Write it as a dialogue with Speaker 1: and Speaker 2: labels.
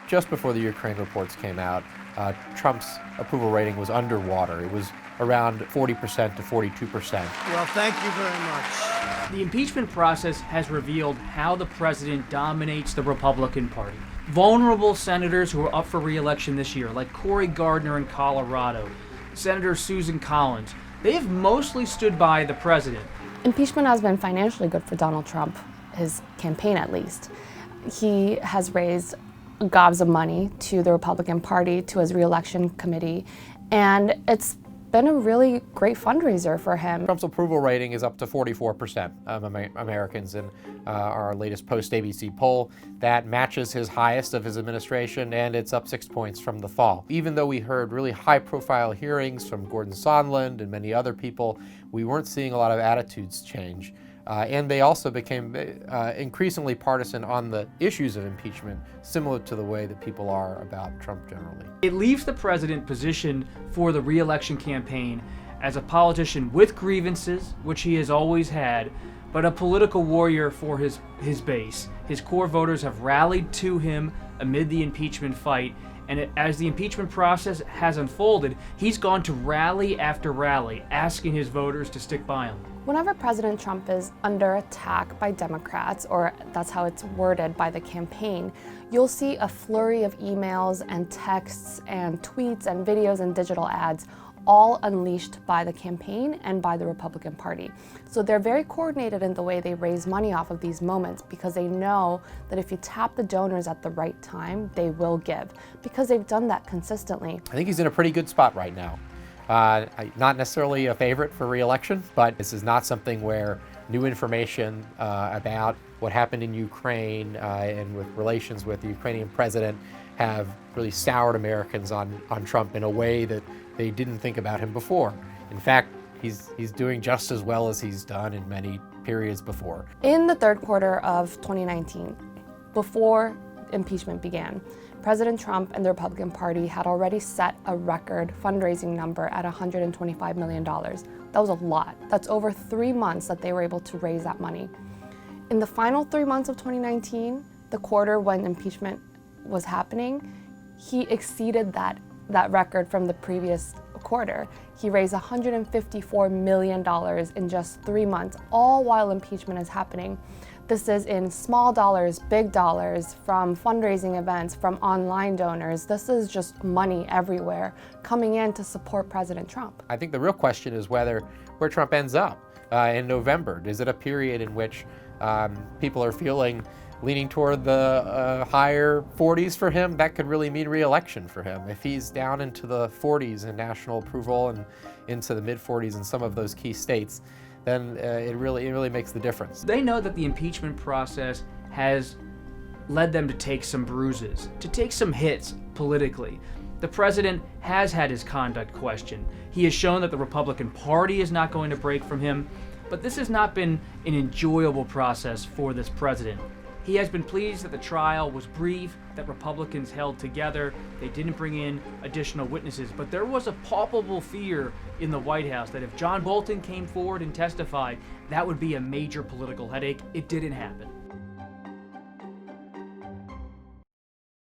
Speaker 1: just before the Ukraine reports came out, Trump's approval rating was underwater. It was around 40% to 42%.
Speaker 2: Well, thank you very much.
Speaker 3: The impeachment process has revealed how the president dominates the Republican Party. Vulnerable senators who are up for re-election this year, like Cory Gardner in Colorado, Senator Susan Collins, they have mostly stood by the president.
Speaker 4: Impeachment has been financially good for Donald Trump, his campaign at least. He has raised gobs of money to the Republican Party, to his re-election committee, and it's been a really great fundraiser for him.
Speaker 1: Trump's approval rating is up to 44% of Americans in our latest post-ABC poll. That matches his highest of his administration, and it's up 6 points from the fall. Even though we heard really high-profile hearings from Gordon Sondland and many other people, we weren't seeing a lot of attitudes change. And they also became increasingly partisan on the issues of impeachment, similar to the way that people are about Trump generally.
Speaker 3: It leaves the president positioned for the re-election campaign as a politician with grievances, which he has always had, but a political warrior for his base. His core voters have rallied to him amid the impeachment fight, and as the impeachment process has unfolded, he's gone to rally after rally, asking his voters to stick by him.
Speaker 4: Whenever President Trump is under attack by Democrats, or that's how it's worded by the campaign, you'll see a flurry of emails and texts and tweets and videos and digital ads, all unleashed by the campaign and by the Republican Party. So they're very coordinated in the way they raise money off of these moments, because they know that if you tap the donors at the right time, they will give, because they've done that consistently.
Speaker 1: I think he's in a pretty good spot right now. Not necessarily a favorite for re-election, but this is not something where new information about what happened in Ukraine and with relations with the Ukrainian president have really soured Americans on Trump in a way that they didn't think about him before. In fact, he's doing just as well as he's done in many periods before.
Speaker 4: In the third quarter of 2019, before impeachment began, President Trump and the Republican Party had already set a record fundraising number at $125 million. That was a lot. That's over 3 months that they were able to raise that money. In the final 3 months of 2019, the quarter when impeachment was happening, he exceeded that record from the previous quarter. He raised $154 million in just 3 months, all while impeachment is happening. This is in small dollars, big dollars, from fundraising events, from online donors. This is just money everywhere coming in to support President Trump.
Speaker 1: I think the real question is where Trump ends up in November. Is it a period in which people are leaning toward the higher 40s for him? That could really mean re-election for him. If he's down into the 40s in national approval and into the mid-40s in some of those key states, then it really makes the difference.
Speaker 3: They know that the impeachment process has led them to take some bruises, to take some hits politically. The president has had his conduct questioned. He has shown that the Republican Party is not going to break from him, but this has not been an enjoyable process for this president. He has been pleased that the trial was brief, that Republicans held together, they didn't bring in additional witnesses, but there was a palpable fear in the White House that if John Bolton came forward and testified, that would be a major political headache. It didn't happen.